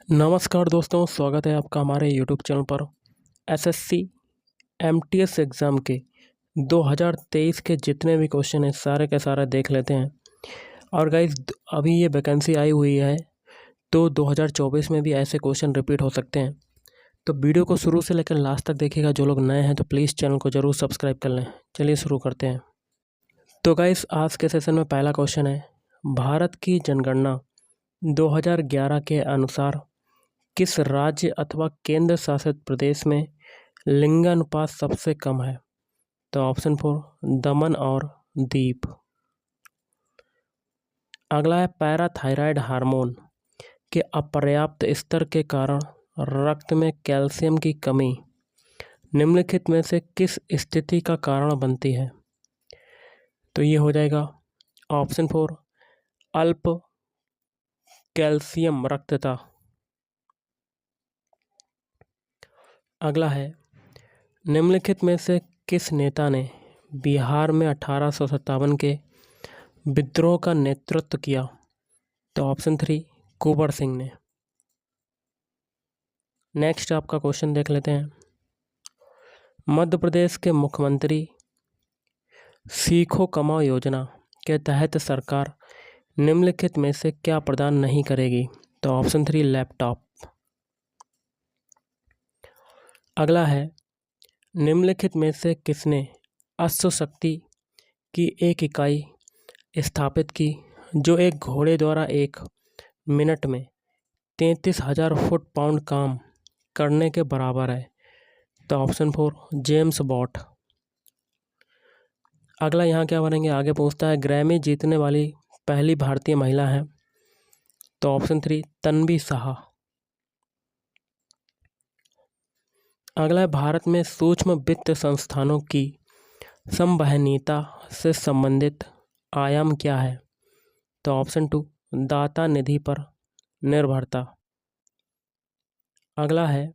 नमस्कार दोस्तों, स्वागत है आपका हमारे यूट्यूब चैनल पर। एसएससी एमटीएस एग्ज़ाम के 2023 के जितने भी क्वेश्चन हैं सारे के सारे देख लेते हैं। और गाइस, अभी ये वैकेंसी आई हुई है तो 2024 में भी ऐसे क्वेश्चन रिपीट हो सकते हैं। तो वीडियो को शुरू से लेकर लास्ट तक देखिएगा। जो लोग नए हैं तो प्लीज़ चैनल को ज़रूर सब्सक्राइब कर लें। चलिए शुरू करते हैं। तो गाइस, आज के सेशन में पहला क्वेश्चन है, भारत की जनगणना 2011 के अनुसार किस राज्य अथवा केंद्र शासित प्रदेश में लिंगानुपात सबसे कम है? तो ऑप्शन 4 दमन और दीव। अगला है, पैराथायराइड हार्मोन के अपर्याप्त स्तर के कारण रक्त में कैल्शियम की कमी निम्नलिखित में से किस स्थिति का कारण बनती है? तो ये हो जाएगा ऑप्शन 4 अल्प कैल्शियम रक्तता। अगला है, निम्नलिखित में से किस नेता ने बिहार में 1857 के विद्रोह का नेतृत्व किया? तो ऑप्शन 3 कुंवर सिंह ने। नेक्स्ट आपका क्वेश्चन देख लेते हैं। मध्य प्रदेश के मुख्यमंत्री सीखो कमाओ योजना के तहत सरकार निम्नलिखित में से क्या प्रदान नहीं करेगी? तो ऑप्शन 3 लैपटॉप। अगला है, निम्नलिखित में से किसने अश्व शक्ति की एक इकाई स्थापित की जो एक घोड़े द्वारा 1 मिनट में 33,000 फुट पाउंड काम करने के बराबर है? तो ऑप्शन 4 जेम्स बॉट। अगला यहाँ क्या बनेंगे, आगे पूछता है ग्रैमी जीतने वाली पहली भारतीय महिला है? तो ऑप्शन 3 तन्वी साहा। अगला है, भारत में सूक्ष्म वित्त संस्थानों की संवहनीयता से संबंधित आयाम क्या है? तो ऑप्शन 2 दाता निधि पर निर्भरता। अगला है,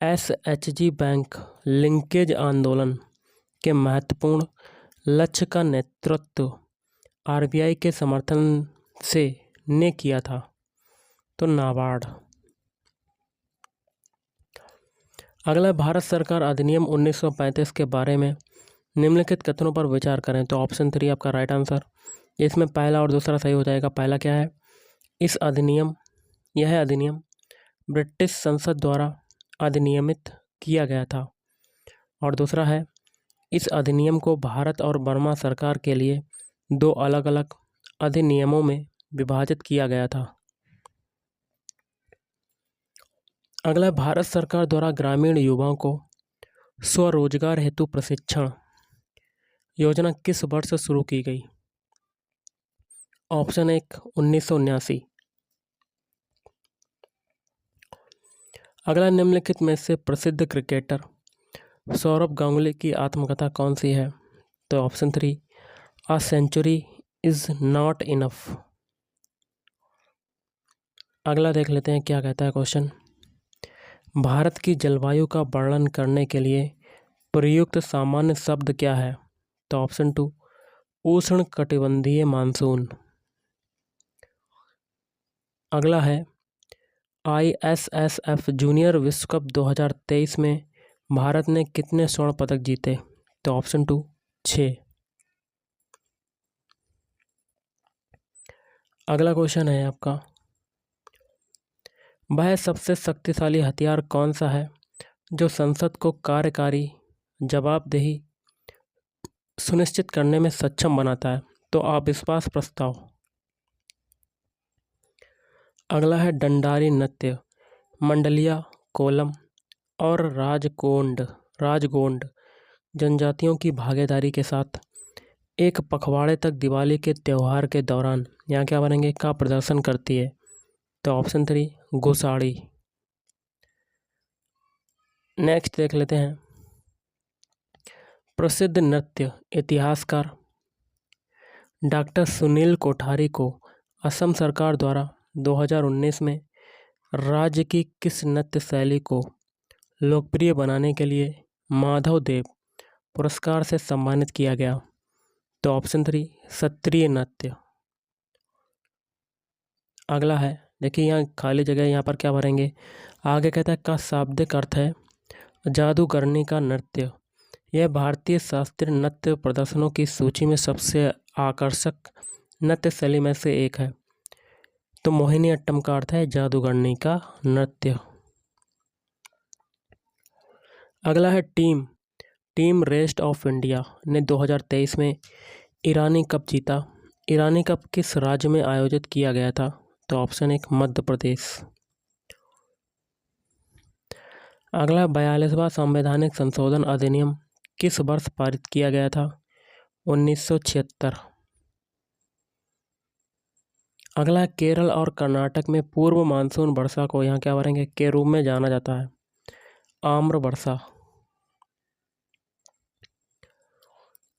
एसएचजी बैंक लिंकेज आंदोलन के महत्वपूर्ण लक्ष्य का नेतृत्व आरबीआई के समर्थन से ने किया था? तो नाबार्ड। अगला, भारत सरकार अधिनियम 1935 के बारे में निम्नलिखित कथनों पर विचार करें? तो ऑप्शन 3 आपका राइट आंसर। इसमें पहला और दूसरा सही हो जाएगा। पहला क्या है, यह अधिनियम ब्रिटिश संसद द्वारा अधिनियमित किया गया था। और दूसरा है, इस अधिनियम को भारत और बर्मा सरकार के लिए 2 अलग अलग अधिनियमों में विभाजित किया गया था। अगला, भारत सरकार द्वारा ग्रामीण युवाओं को स्वरोजगार हेतु प्रशिक्षण योजना किस वर्ष शुरू की गई? ऑप्शन 1 1979। अगला, निम्नलिखित में से प्रसिद्ध क्रिकेटर सौरभ गांगुली की आत्मकथा कौन सी है? तो option 3 a century is not enough. अगला देख लेते हैं क्या कहता है क्वेश्चन। भारत की जलवायु का वर्णन करने के लिए प्रयुक्त सामान्य शब्द क्या है? तो ऑप्शन 2 उष्ण कटिबंधीय मानसून। अगला है, ISSF जूनियर विश्व कप 2023 में भारत ने कितने स्वर्ण पदक जीते? तो ऑप्शन 2 6। अगला क्वेश्चन है आपका, वह सबसे शक्तिशाली हथियार कौन सा है जो संसद को कार्यकारी जवाबदेही सुनिश्चित करने में सक्षम बनाता है? तो अविश्वास प्रस्ताव। अगला है, डंडारी नृत्य, मंडलिया, कोलम और राजगोंड जनजातियों की भागीदारी के साथ एक पखवाड़े तक दिवाली के त्यौहार के दौरान यहाँ क्या बनेंगे का प्रदर्शन करती है? तो ऑप्शन 3 गोसाड़ी। नेक्स्ट देख लेते हैं, प्रसिद्ध नृत्य इतिहासकार डॉक्टर सुनील कोठारी को असम सरकार द्वारा 2019 में राज्य की किस नृत्य शैली को लोकप्रिय बनाने के लिए माधव देव पुरस्कार से सम्मानित किया गया? तो ऑप्शन 3 सत्रीय नृत्य। अगला है, देखिए यहाँ खाली जगह, यहाँ पर क्या भरेंगे। आगे कहता है का शाब्दिक अर्थ है जादूगरनी का नृत्य। यह भारतीय शास्त्रीय नृत्य प्रदर्शनों की सूची में सबसे आकर्षक नृत्य शैली में से एक है। तो मोहिनी अट्टम का अर्थ है जादूगरनी का नृत्य। अगला है टीम रेस्ट ऑफ इंडिया ने 2023 में ईरानी कप जीता। ईरानी कप किस राज्य में आयोजित किया गया था। तो ऑप्शन 1 मध्य प्रदेश। अगला 42वां संवैधानिक संशोधन अधिनियम किस वर्ष पारित किया गया था। 1976। अगला केरल और कर्नाटक में पूर्व मानसून वर्षा को यहाँ क्या भरेंगे के रूप में जाना जाता है आम्र वर्षा।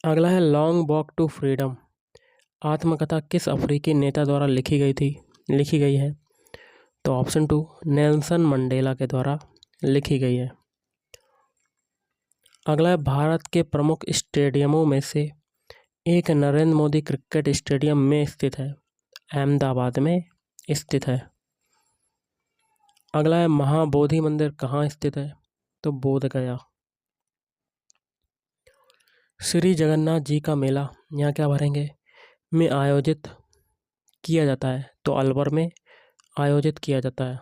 अगला है लॉन्ग वॉक टू फ्रीडम आत्मकथा किस अफ्रीकी नेता द्वारा लिखी गई है। तो ऑप्शन 2 नेल्सन मंडेला के द्वारा लिखी गई है। अगला है भारत के प्रमुख स्टेडियमों में से एक नरेंद्र मोदी क्रिकेट स्टेडियम में स्थित है, अहमदाबाद में स्थित है। अगला है महाबोधि मंदिर कहाँ स्थित है। तो बोध गया। श्री जगन्नाथ जी का मेला यहाँ क्या भरेंगे में आयोजित किया जाता है। तो अलवर में आयोजित किया जाता है।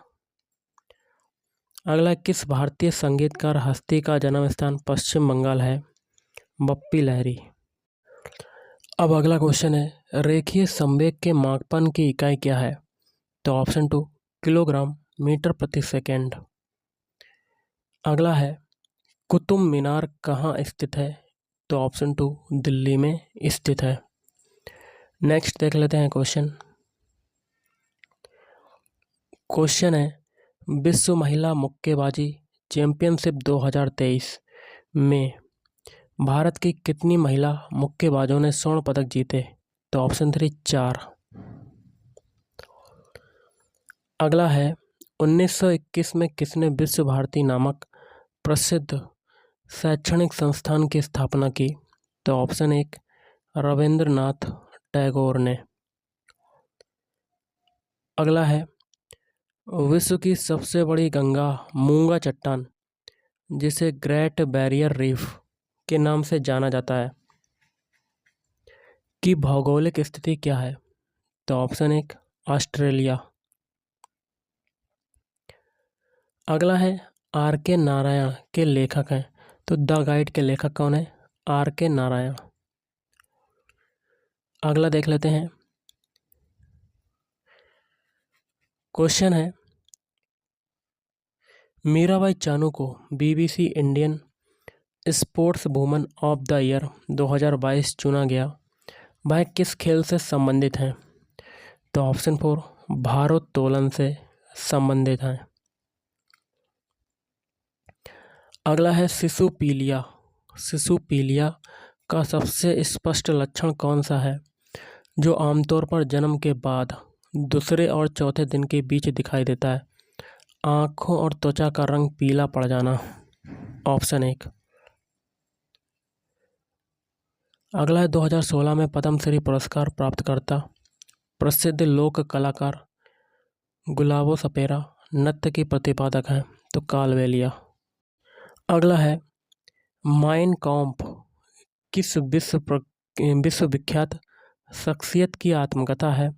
अगला किस भारतीय संगीतकार हस्ती का जन्म स्थान पश्चिम बंगाल है। बप्पी लहरी। अब अगला क्वेश्चन है रेखीय संवेग के मापन की इकाई क्या है। तो ऑप्शन 2 किलोग्राम मीटर प्रति सेकेंड। अगला है कुतुब मीनार कहाँ स्थित है। तो ऑप्शन 2 दिल्ली में स्थित है। नेक्स्ट देख लेते हैं क्वेश्चन है विश्व महिला मुक्केबाजी चैंपियनशिप 2023 में भारत की कितनी महिला मुक्केबाजों ने स्वर्ण पदक जीते। तो ऑप्शन 3 4। अगला है 1921 में किसने विश्व भारती नामक प्रसिद्ध शैक्षणिक संस्थान की स्थापना की। तो ऑप्शन 1 रविंद्रनाथ टैगोर ने। अगला है विश्व की सबसे बड़ी गंगा मूंगा चट्टान जिसे ग्रेट बैरियर रीफ के नाम से जाना जाता है की भौगोलिक स्थिति क्या है। तो ऑप्शन 1 ऑस्ट्रेलिया। अगला है आर के नारायण के लेखक हैं। तो द गाइड के लेखक कौन है आर के नारायण। अगला देख लेते हैं क्वेश्चन है मीराबाई चानू को BBC Indian sports woman of the year 2022 चुना गया। वह किस खेल से संबंधित हैं। तो ऑप्शन 4 भारोत्तोलन से संबंधित हैं। अगला है शिशुपीलिया का सबसे स्पष्ट लक्षण कौन सा है जो आमतौर पर जन्म के बाद दूसरे और चौथे दिन के बीच दिखाई देता है। आँखों और त्वचा का रंग पीला पड़ जाना। ऑप्शन 1। अगला है 2016 में पद्मश्री पुरस्कार प्राप्तकर्ता प्रसिद्ध लोक कलाकार गुलाबो सपेरा नृत्य की प्रतिपादक हैं। तो कालबेलिया। अगला है माइन कॉम्प किस विश्वविख्यात शख्सियत की आत्मकथा है।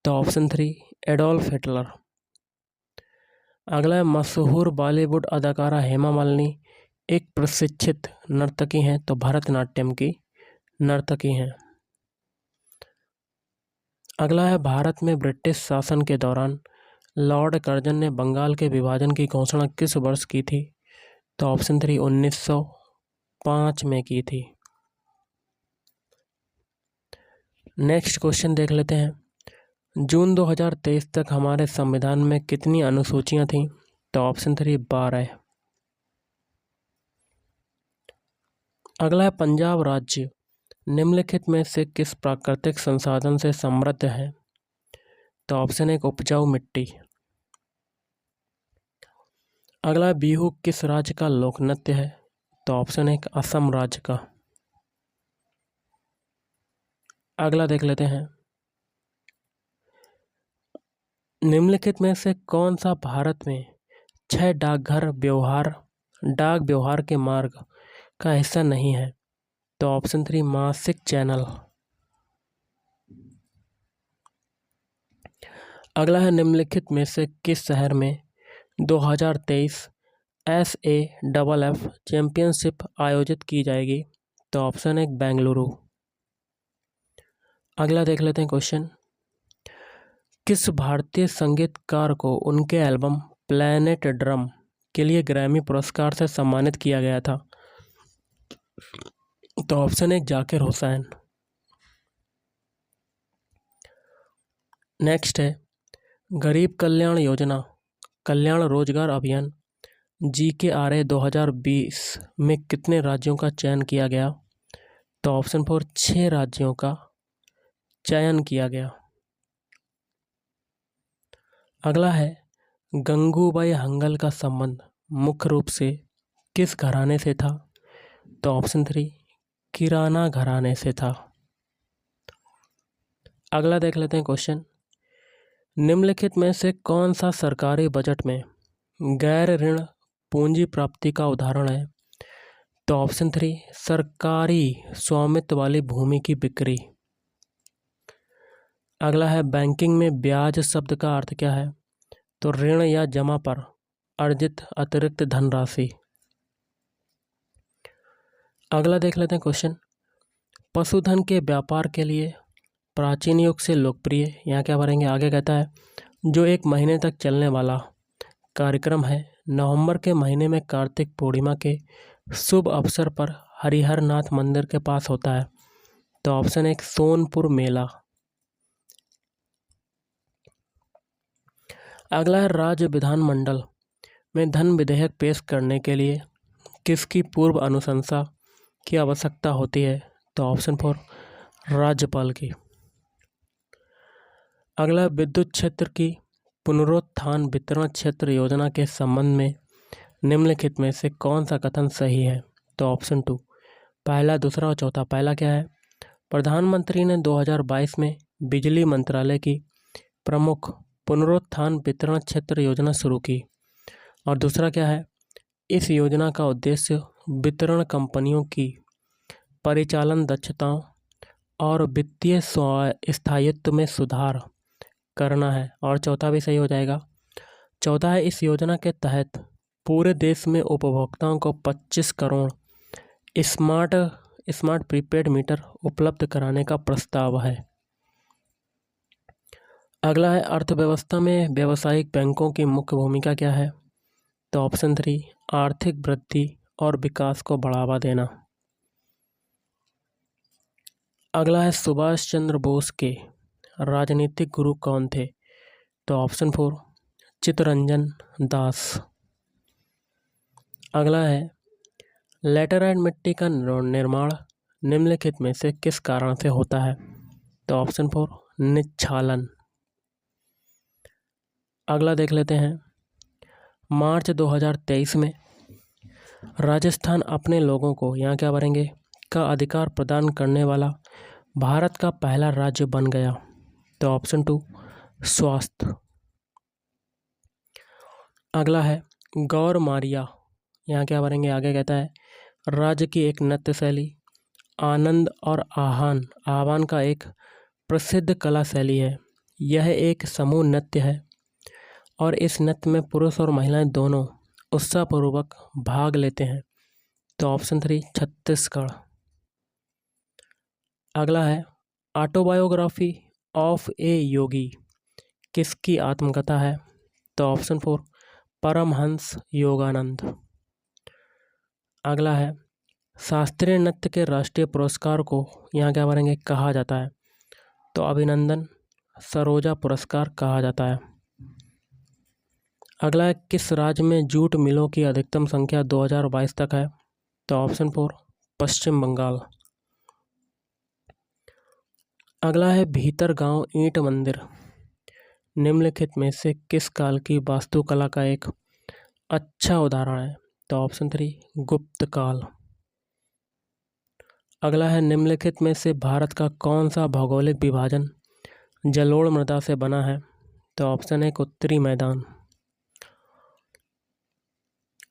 तो ऑप्शन 3 एडोल्फ हिटलर। अगला है मशहूर बॉलीवुड अदाकारा हेमा मालिनी एक प्रशिक्षित नर्तकी हैं। तो भरतनाट्यम की नर्तकी हैं। अगला है भारत में ब्रिटिश शासन के दौरान लॉर्ड कर्जन ने बंगाल के विभाजन की घोषणा किस वर्ष की थी। तो ऑप्शन 3 1905 में की थी। नेक्स्ट क्वेश्चन देख लेते हैं जून 2023 तक हमारे संविधान में कितनी अनुसूचियां थीं। तो ऑप्शन 3 12। अगला है पंजाब राज्य निम्नलिखित में से किस प्राकृतिक संसाधन से समृद्ध है। तो ऑप्शन 1 उपजाऊ मिट्टी। अगला बिहू किस राज्य का लोक नृत्य है। तो ऑप्शन 1 असम राज्य का। अगला देख लेते हैं निम्नलिखित में से कौन सा भारत में 6 डाक व्यवहार के मार्ग का हिस्सा नहीं है? तो ऑप्शन 3 मासिक चैनल। अगला है निम्नलिखित में से किस शहर में 2023 SAFF चैंपियनशिप आयोजित की जाएगी? तो ऑप्शन 1 बेंगलुरु। अगला देख लेते हैं क्वेश्चन। किस भारतीय संगीतकार को उनके एल्बम प्लैनेट ड्रम के लिए ग्रैमी पुरस्कार से सम्मानित किया गया था? तो ऑप्शन 1 जाकिर हुसैन। नेक्स्ट है गरीब कल्याण योजना कल्याण रोजगार अभियान GKRA 2020 में कितने राज्यों का चयन किया गया? तो ऑप्शन 4 6 राज्यों का चयन किया गया। अगला है गंगूबाई हंगल का संबंध मुख्य रूप से किस घराने से था? तो ऑप्शन 3 किराना घराने से था। अगला देख लेते हैं क्वेश्चन। निम्नलिखित में से कौन सा सरकारी बजट में गैर ऋण पूंजी प्राप्ति का उदाहरण है? तो ऑप्शन 3 सरकारी स्वामित्व वाली भूमि की बिक्री। अगला है बैंकिंग में ब्याज शब्द का अर्थ क्या है? तो ऋण या जमा पर अर्जित अतिरिक्त धनराशि। अगला देख लेते हैं क्वेश्चन। पशुधन के व्यापार के लिए प्राचीन युग से लोकप्रिय, यहाँ क्या भरेंगे आगे कहता है, जो 1 महीने तक चलने वाला कार्यक्रम है, नवंबर के महीने में कार्तिक पूर्णिमा के शुभ अवसर पर हरिहर नाथ मंदिर के पास होता है। तो ऑप्शन 1 सोनपुर मेला। अगला है राज्य विधानमंडल में धन विधेयक पेश करने के लिए किसकी पूर्व अनुशंसा की आवश्यकता होती है? तो ऑप्शन 4 राज्यपाल की। अगला विद्युत क्षेत्र की पुनरुत्थान वितरण क्षेत्र योजना के संबंध में निम्नलिखित में से कौन सा कथन सही है? तो ऑप्शन 2 पहला, दूसरा और चौथा। पहला क्या है? प्रधानमंत्री ने 2022 में बिजली मंत्रालय की प्रमुख पुनरुत्थान वितरण क्षेत्र योजना शुरू की। और दूसरा क्या है? इस योजना का उद्देश्य वितरण कंपनियों की परिचालन दक्षताओं और वित्तीय स्थायित्व में सुधार करना है। और चौथा भी सही हो जाएगा। चौथा है इस योजना के तहत पूरे देश में उपभोक्ताओं को 25 करोड़ स्मार्ट प्रीपेड मीटर उपलब्ध कराने का प्रस्ताव है। अगला है अर्थव्यवस्था में व्यावसायिक बैंकों की मुख्य भूमिका क्या है? तो ऑप्शन 3 आर्थिक वृद्धि और विकास को बढ़ावा देना। अगला है सुभाष चंद्र बोस के राजनीतिक गुरु कौन थे? तो ऑप्शन 4 चित्तरंजन दास। अगला है लैटेराइट मिट्टी का निर्माण निम्नलिखित में से किस कारण से होता है? तो ऑप्शन 4 निच्छालन। अगला देख लेते हैं। मार्च 2023 में राजस्थान अपने लोगों को, यहाँ क्या भरेंगे, का अधिकार प्रदान करने वाला भारत का पहला राज्य बन गया। तो ऑप्शन 2 स्वास्थ्य। अगला है गौर मारिया, यहाँ क्या भरेंगे आगे कहता है, राज्य की एक नृत्य शैली आनंद और आह्वान का एक प्रसिद्ध कला शैली है। यह एक समूह नृत्य है और इस नृत्य में पुरुष और महिलाएं दोनों उत्साहपूर्वक भाग लेते हैं। तो ऑप्शन 3 छत्तीसगढ़। अगला है ऑटोबायोग्राफी ऑफ ए योगी किसकी आत्मकथा है? तो ऑप्शन 4 परमहंस योगानंद। अगला है शास्त्रीय नृत्य के राष्ट्रीय पुरस्कार को यहाँ क्या भरेंगे कहा जाता है? तो अभिनंदन सरोजा पुरस्कार कहा जाता है। अगला है किस राज्य में जूट मिलों की अधिकतम संख्या 2022 तक है? तो ऑप्शन 4 पश्चिम बंगाल। अगला है भीतर गांव ईंट मंदिर निम्नलिखित में से किस काल की वास्तुकला का एक अच्छा उदाहरण है? तो ऑप्शन 3 गुप्त काल। अगला है निम्नलिखित में से भारत का कौन सा भौगोलिक विभाजन जलोढ़ मृदा से बना है? तो ऑप्शन एक उत्तरी मैदान।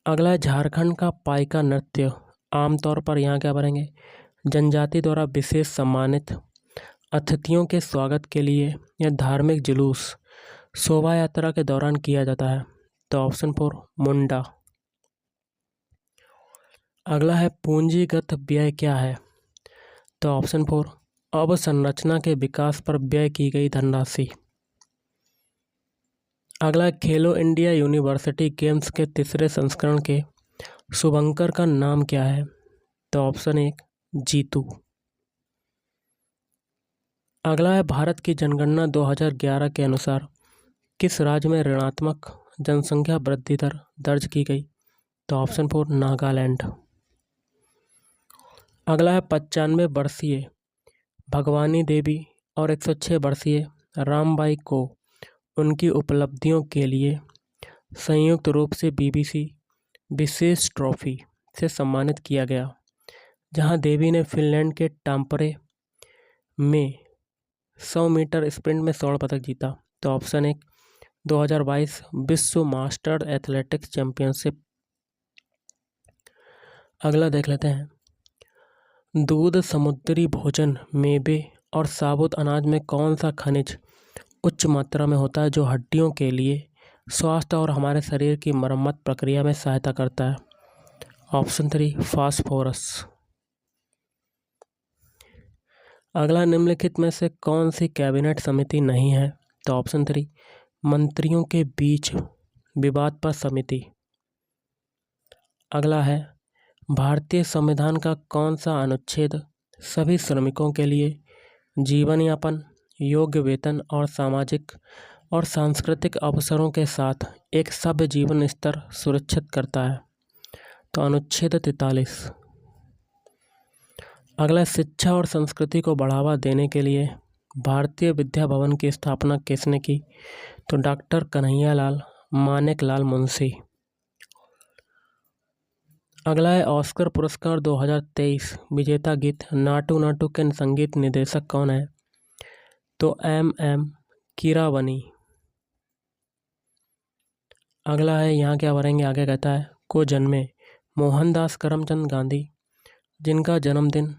अगला है झारखंड का पाइका नृत्य आमतौर पर यहाँ क्या भरेंगे, जनजाति द्वारा विशेष सम्मानित अतिथियों के स्वागत के लिए या धार्मिक जुलूस शोभा यात्रा के दौरान किया जाता है। तो ऑप्शन 4 मुंडा। अगला है पूंजीगत व्यय क्या है। तो ऑप्शन 4 अवसंरचना के विकास पर व्यय की गई धनराशि। अगला है खेलो इंडिया यूनिवर्सिटी गेम्स के तीसरे संस्करण के शुभंकर का नाम क्या है। तो ऑप्शन 1 जीतू। अगला है भारत की जनगणना 2011 के अनुसार किस राज्य में ऋणात्मक जनसंख्या वृद्धि दर दर्ज की गई। तो ऑप्शन 4 नागालैंड। अगला है 95 वर्षीय भगवानी देवी और 106 वर्षीय रामबाई को उनकी उपलब्धियों के लिए संयुक्त रूप से बीबीसी विशेष ट्रॉफी से सम्मानित किया गया, जहां देवी ने फिनलैंड के टाम्परे में 100 मीटर स्प्रिंट में स्वर्ण पदक जीता। तो ऑप्शन 1 2022 विश्व मास्टर एथलेटिक्स चैंपियनशिप। अगला देख लेते हैं, दूध, समुद्री भोजन, मेवे और साबुत अनाज में कौन सा खनिज उच्च मात्रा में होता है जो हड्डियों के लिए स्वास्थ्य और हमारे शरीर की मरम्मत प्रक्रिया में सहायता करता है। Option 3 phosphorus. अगला निम्नलिखित में से कौन सी कैबिनेट समिति नहीं है। तो ऑप्शन 3 मंत्रियों के बीच विवाद पर समिति। अगला है भारतीय संविधान का कौन सा अनुच्छेद सभी श्रमिकों के लिए जीवन यापन, योग्य वेतन और सामाजिक और सांस्कृतिक अवसरों के साथ एक सभ्य जीवन स्तर सुरक्षित करता है। तो अनुच्छेद 43। अगला शिक्षा और संस्कृति को बढ़ावा देने के लिए भारतीय विद्या भवन की स्थापना किसने की। तो डॉक्टर कन्हैयालाल मानेकलाल मुंशी। अगला है ऑस्कर पुरस्कार 2023 विजेता गीत नाटू नाटू के संगीत निर्देशक कौन है। तो M कीरावनी। अगला है यहाँ क्या भरेंगे, आगे कहता है को जन्मे मोहनदास करमचंद गांधी, जिनका जन्मदिन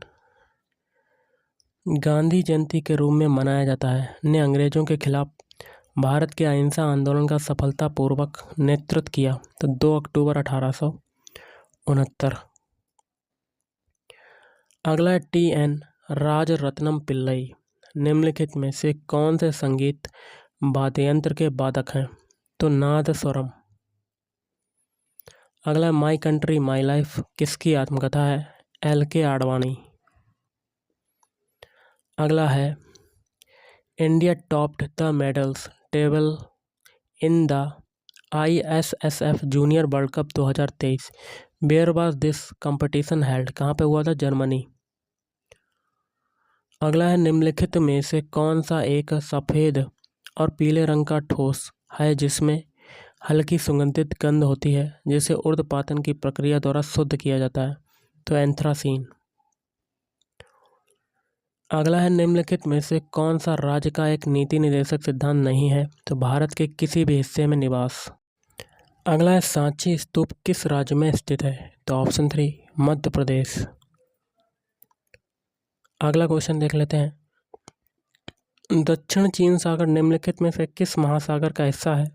गांधी जयंती के रूप में मनाया जाता है, ने अंग्रेजों के खिलाफ भारत के अहिंसा आंदोलन का सफलतापूर्वक नेतृत्व किया। तो 2 अक्टूबर 1869। अगला है TN राजरत्नम पिल्लई निम्नलिखित में से कौन से संगीत वाद्ययंत्र के वादक हैं। तो नादस्वरम। अगला है माई कंट्री माई लाइफ किसकी आत्मकथा है। LK आडवाणी। अगला है India topped the medals table in the ISSF junior world cup 2023 where was this competition held, कहाँ पे हुआ था, जर्मनी। अगला है निम्नलिखित में से कौन सा एक सफ़ेद और पीले रंग का ठोस है जिसमें हल्की सुगंधित गंध होती है, जिसे उर्ध्वपातन की प्रक्रिया द्वारा शुद्ध किया जाता है। तो एंथ्रासीन। अगला है निम्नलिखित में से कौन सा राज्य का एक नीति निर्देशक सिद्धांत नहीं है। तो भारत के किसी भी हिस्से में निवास। अगला है सांची स्तूप किस राज्य में स्थित है। तो ऑप्शन 3 मध्य प्रदेश। अगला क्वेश्चन देख लेते हैं, दक्षिण चीन सागर निम्नलिखित में से किस महासागर का हिस्सा है।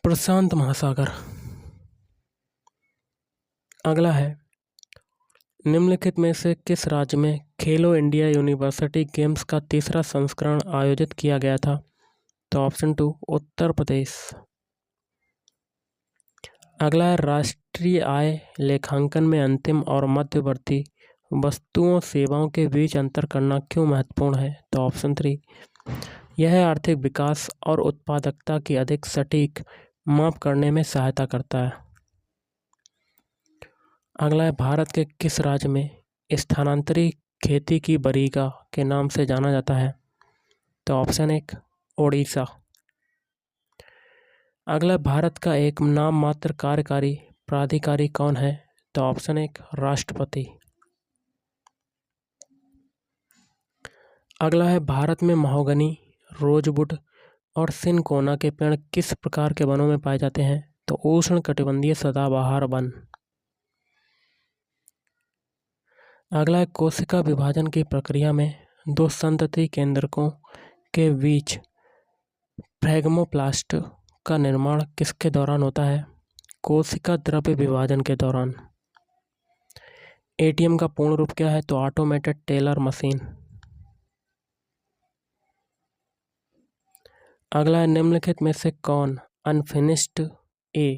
प्रशांत महासागर। अगला है निम्नलिखित में से किस राज्य में खेलो इंडिया यूनिवर्सिटी गेम्स का तीसरा संस्करण आयोजित किया गया था। तो ऑप्शन 2 उत्तर प्रदेश। अगला है राष्ट्रीय आय लेखांकन में अंतिम और मध्यवर्ती वस्तुओं सेवाओं के बीच अंतर करना क्यों महत्वपूर्ण है। तो ऑप्शन 3 यह आर्थिक विकास और उत्पादकता की अधिक सटीक माप करने में सहायता करता है। अगला है भारत के किस राज्य में स्थानांतरी खेती की बरीगा के नाम से जाना जाता है। तो ऑप्शन 1 ओडिशा। अगला भारत का एक नाम मात्र कार्यकारी प्राधिकारी कौन है। तो ऑप्शन 1 राष्ट्रपति। अगला है भारत में महोगनी, रोजवुड, और सिनकोना के पेड़ किस प्रकार के वनों में पाए जाते हैं? तो उष्णकटिबंधीय सदाबहार वन। अगला है, कोशिका विभाजन की प्रक्रिया में दो संतति केंद्रकों के बीच फ्रेगमोप्लास्ट का निर्माण किसके दौरान होता है? कोशिका द्रव्य विभाजन के दौरान। एटीएम का पूर्ण रूप क्या है? तो ऑटोमेटेड टेलर मशीन। अगला है, निम्नलिखित में से कौन अनफिनिश्ड ए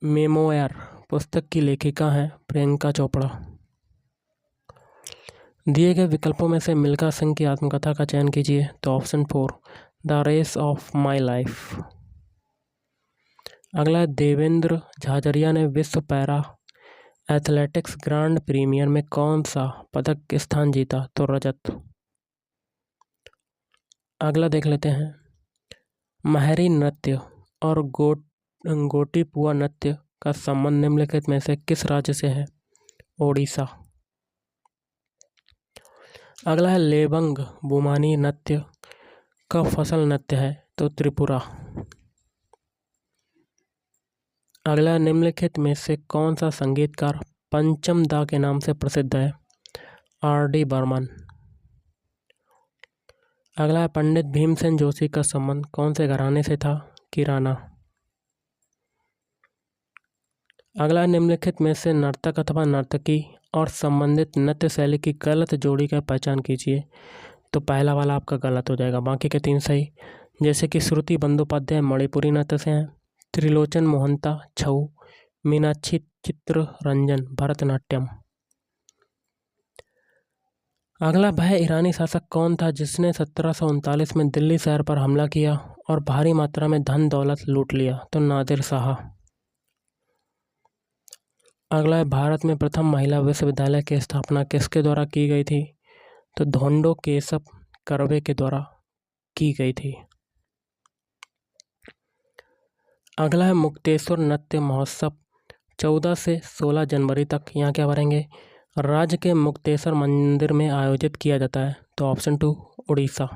मेमोयर पुस्तक की लेखिका हैं? प्रियंका चोपड़ा। दिए गए विकल्पों में से मिल्खा सिंह की आत्मकथा का चयन कीजिए। तो option 4 the race of my life. अगला है, देवेंद्र झाझरिया ने विश्व पैरा एथलेटिक्स ग्रांड प्रीमियर में कौन सा पदक स्थान जीता? तो रजत। अगला देख लेते हैं, महरी नृत्य और गोटीपुआ नृत्य का संबंध निम्नलिखित में से किस राज्य से है? ओडिशा। अगला है, लेबंग बुमानी नृत्य का फसल नृत्य है? तो त्रिपुरा। अगला, निम्नलिखित में से कौन सा संगीतकार पंचम दा के नाम से प्रसिद्ध है? आर.डी. बर्मन। अगला है, पंडित भीमसेन जोशी का संबंध कौन से घराने से था? किराना। अगला, निम्नलिखित में से नर्तक अथवा नर्तकी और संबंधित नृत्य शैली की गलत जोड़ी का पहचान कीजिए। तो पहला वाला आपका गलत हो जाएगा, बाकी के 3 सही। जैसे कि श्रुति बंदोपाध्याय मणिपुरी नृत्य से हैं, त्रिलोचन मोहंता छऊ, मीनाक्षी चित्तरंजन भरतनाट्यम। अगला, वह ईरानी शासक कौन था जिसने 1739 में दिल्ली शहर पर हमला किया और भारी मात्रा में धन दौलत लूट लिया? तो नादिर शाह। अगला है, भारत में प्रथम महिला विश्वविद्यालय की स्थापना किसके द्वारा की गई थी? तो धोंडो केशव कर्वे के द्वारा की गई थी। अगला है, मुक्तेश्वर नृत्य महोत्सव 14 से 16 जनवरी तक यहाँ क्या भरेंगे? राज्य के मुक्तेश्वर मंदिर में आयोजित किया जाता है। तो ऑप्शन 2 उड़ीसा।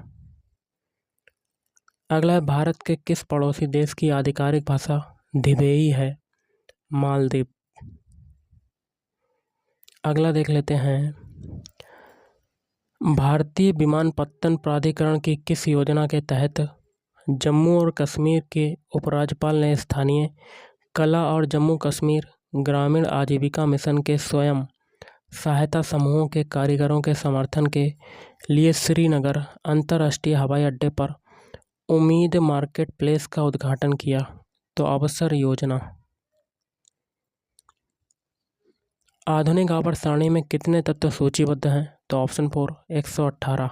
अगला है, भारत के किस पड़ोसी देश की आधिकारिक भाषा धिबेई है? मालदीव। अगला देख लेते हैं, भारतीय विमानपत्तन प्राधिकरण की किस योजना के तहत जम्मू और कश्मीर के उपराज्यपाल ने स्थानीय कला और जम्मू कश्मीर ग्रामीण आजीविका मिशन के स्वयं सहायता समूहों के कारीगरों के समर्थन के लिए श्रीनगर अंतर्राष्ट्रीय हवाई अड्डे पर उम्मीद मार्केट प्लेस का उद्घाटन किया? तो अवसर योजना। आधुनिक आवर्त सारणी में कितने तत्व सूचीबद्ध हैं? तो ऑप्शन 4 118।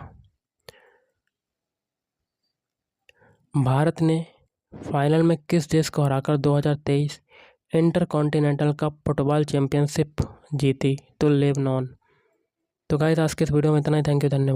भारत ने फाइनल में किस देश को हराकर 2023 इंटरकॉन्टिनेंटल कप फुटबॉल चैंपियनशिप जीती? तो लेबनान। तो गाइस, आज के इस वीडियो में इतना ही। थैंक यू, धन्यवाद।